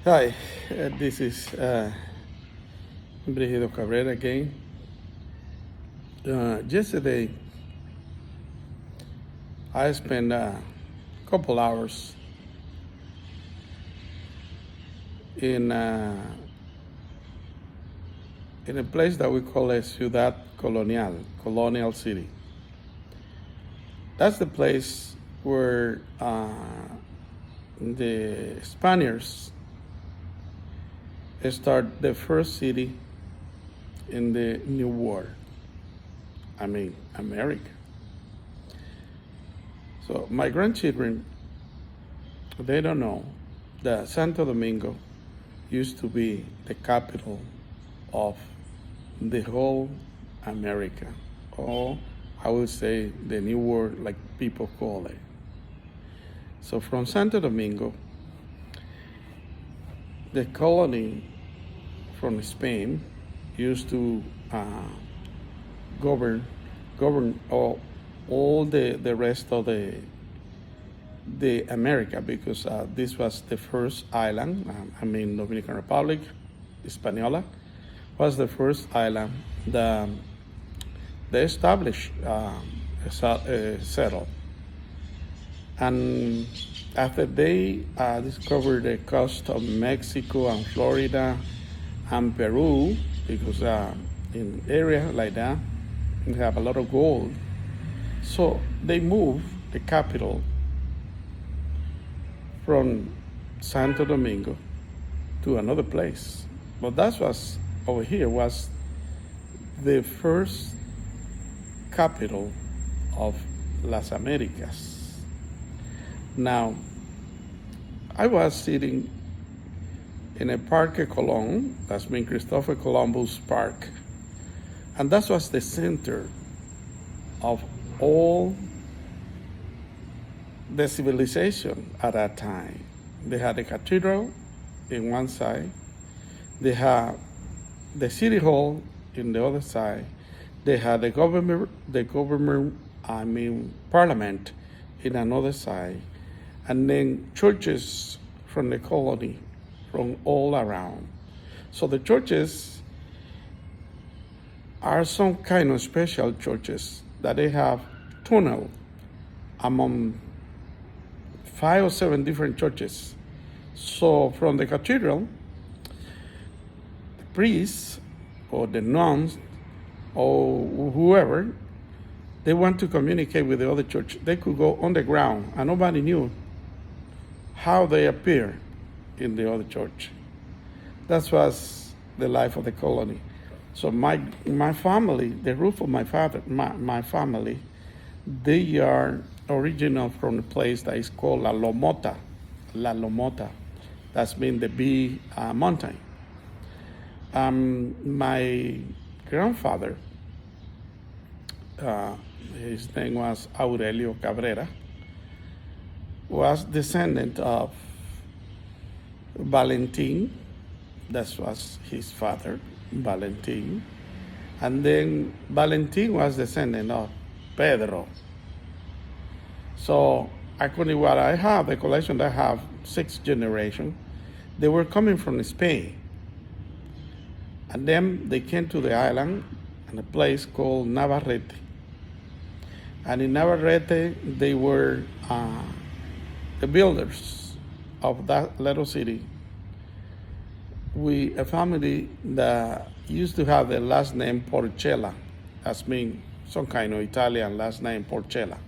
Hi, this is Brigido Cabrera again. Yesterday, I spent a couple hours in in a place that we call a Ciudad Colonial, Colonial City. That's the place where the Spaniards start the first city in the New World. I mean, America. So my grandchildren, they don't know that Santo Domingo used to be the capital of the whole America, or I would say the New World, like people call it. So from Santo Domingo, the colony from Spain used to govern all the rest of the America because this was the first island. Dominican Republic, Hispaniola, was the first island that they established settled. And after they discovered the coast of Mexico and Florida and Peru, because in area like that, we have a lot of gold. So they moved the capital from Santo Domingo to another place. But that was over here was the first capital of Las Americas. Now, I was sitting in a Parque Colón, that's been Christopher Columbus Park, and that was the center of all the civilization at that time. They had a cathedral in one side, they had the city hall in the other side, they had the parliament in another side, and then churches from the colony from all around. So the churches are some kind of special churches that they have tunnel among 5 or 7 different churches. So from the cathedral, the priests or the nuns or whoever, they want to communicate with the other church. They could go on the ground and nobody knew how they appear in the other church. That was the life of the colony. So my family, the roof of my family, they are original from a place that is called La Lomota. La Lomota. That's been the big mountain. My grandfather, his name was Aurelio Cabrera, was descendant of Valentin. That was his father, Valentin. And then Valentin was descendant of Pedro. So actually what I have, the collection that I have, 6 generations, they were coming from Spain. And then they came to the island in a place called Navarrete. And in Navarrete, they were the builders of that little city. A family that used to have the last name Porcella, that's mean some kind of Italian last name, Porcella.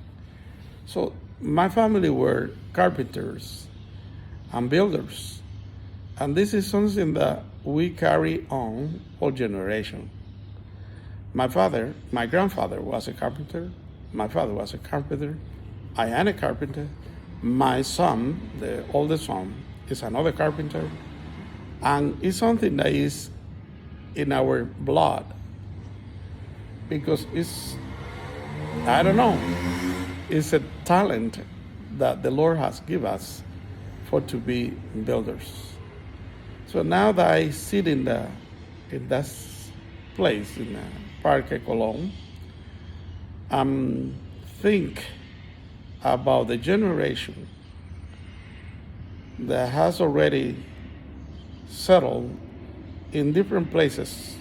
So my family were carpenters and builders. And this is something that we carry on all generation. My grandfather was a carpenter. My father was a carpenter. I am a carpenter. My son, the oldest son, is another carpenter. And it's something that is in our blood because I don't know, it's a talent that the Lord has given us for to be builders. So now that I sit in that place in Parque Colón, think about the generation that has already settled in different places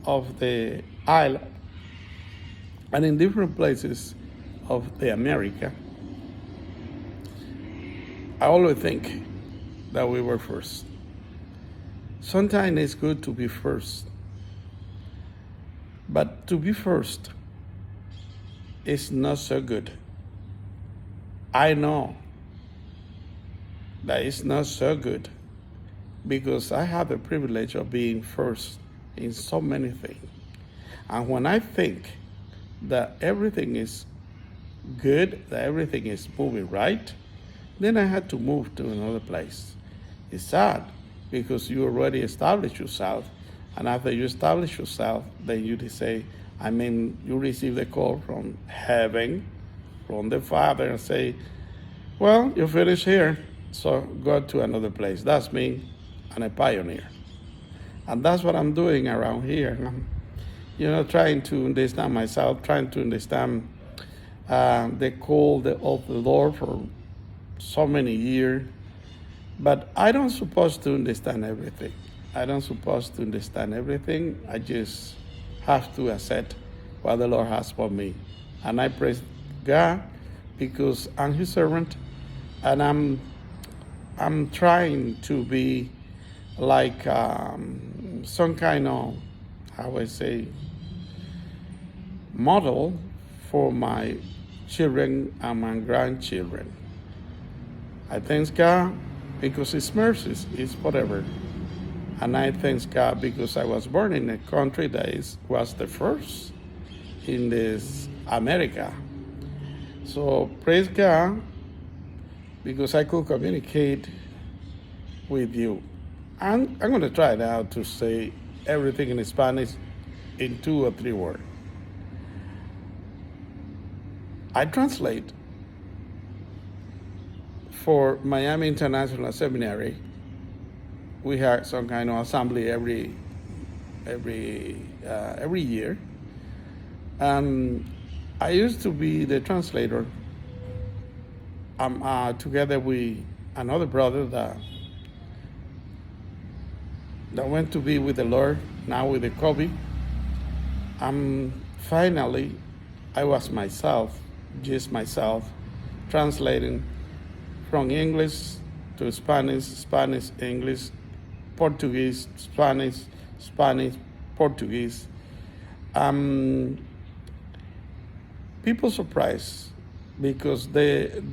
of the island and in different places of the America, I always think that we were first. Sometimes it's good to be first, but to be first is not so good. I know that it's not so good because I have the privilege of being first in so many things. And when I think that everything is good, that everything is moving right, then I had to move to another place. It's sad because you already established yourself, and after you establish yourself, then you say, you receive the call from heaven, from the Father, and say, well, you finished here, so go to another place. That's me, and a pioneer. And that's what I'm doing around here. I'm, trying to understand myself, trying to understand the call of the Lord for so many years. But I don't supposed to understand everything. I just have to accept what the Lord has for me. And I praise God because I'm His servant, and I'm trying to be like some kind of, how I say, model for my children and my grandchildren. I thank God because His mercies is forever. And I thank God because I was born in a country that was the first in this America. So praise God because I could communicate with you. I'm going to try now to say everything in Spanish in 2 or 3 words. I translate for Miami International Seminary. We have some kind of assembly every year. I used to be the translator. I'm together with another brother that went to be with the Lord, now with the COVID. Finally, I was just myself, translating from English to Spanish, Spanish, English, Portuguese, Spanish, Spanish, Portuguese. People surprised because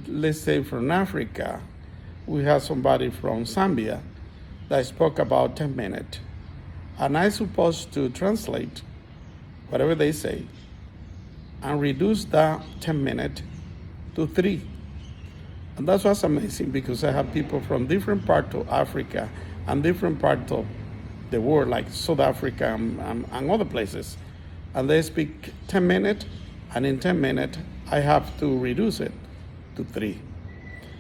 let's say from Africa, we have somebody from Zambia that spoke about 10 minutes. And I'm supposed to translate whatever they say and reduce that 10 minutes to 3. And that's what's amazing because I have people from different parts of Africa and different parts of the world, like South Africa and other places. And they speak 10 minutes, and in 10 minutes, I have to reduce it to 3.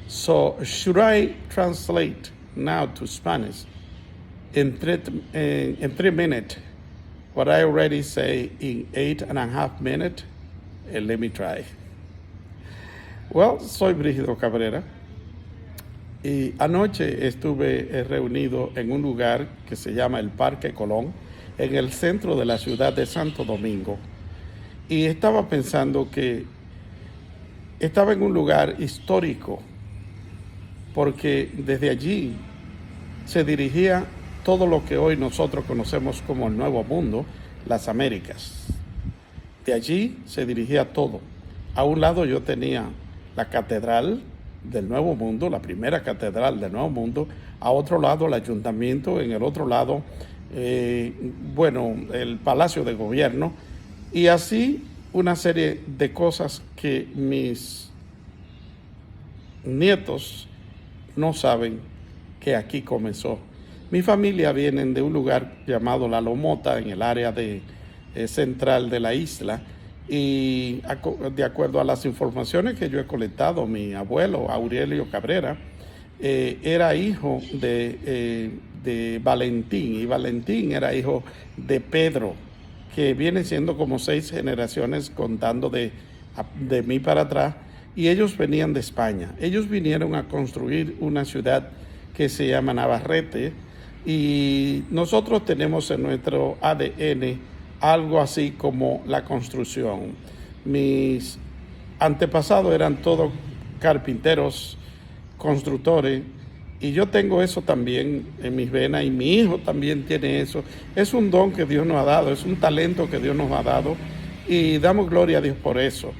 So should I translate now to Spanish in 3 minutes what I already say in 8.5 minutes? Let me try. Well, soy Brígido Cabrera y anoche estuve reunido en un lugar que se llama el Parque Colón, en el centro de la ciudad de Santo Domingo. Y estaba pensando que estaba en un lugar histórico, porque desde allí se dirigía todo lo que hoy nosotros conocemos como el Nuevo Mundo, las Américas. De allí se dirigía todo. A un lado yo tenía la Catedral del Nuevo Mundo, la primera Catedral del Nuevo Mundo. A otro lado el Ayuntamiento, en el otro lado, el Palacio de Gobierno. Y así una serie de cosas que mis nietos no saben que aquí comenzó. Mi familia viene de un lugar llamado La Lomota, en el área central de la isla, y de acuerdo a las informaciones que yo he colectado, mi abuelo, Aurelio Cabrera, era hijo de Valentín, y Valentín era hijo de Pedro, que viene siendo como 6 generaciones contando de mí para atrás, y ellos venían de España. Ellos vinieron a construir una ciudad que se llama Navarrete, Y nosotros tenemos en nuestro ADN algo así como la construcción. Mis antepasados eran todos carpinteros, constructores, y yo tengo eso también en mis venas, y mi hijo también tiene eso. Es un don que Dios nos ha dado, es un talento que Dios nos ha dado, y damos gloria a Dios por eso.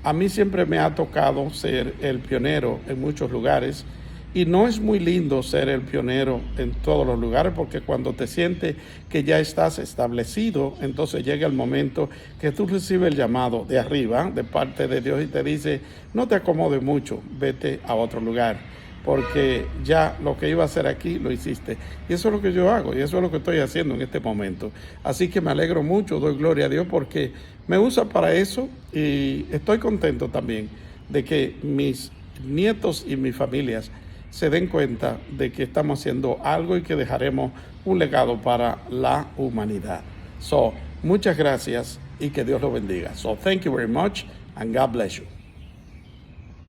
A mí siempre me ha tocado ser el pionero en muchos lugares, y no es muy lindo ser el pionero en todos los lugares, porque cuando te sientes que ya estás establecido, entonces llega el momento que tú recibes el llamado de arriba, de parte de Dios, y te dice, no te acomodes mucho, vete a otro lugar, porque ya lo que iba a hacer aquí lo hiciste. Y eso es lo que yo hago, y eso es lo que estoy haciendo en este momento. Así que me alegro mucho, doy gloria a Dios, porque me usa para eso, y estoy contento también de que mis nietos y mis familias se den cuenta de que estamos haciendo algo y que dejaremos un legado para la humanidad. So, muchas gracias y que Dios lo bendiga. So, thank you very much and God bless you.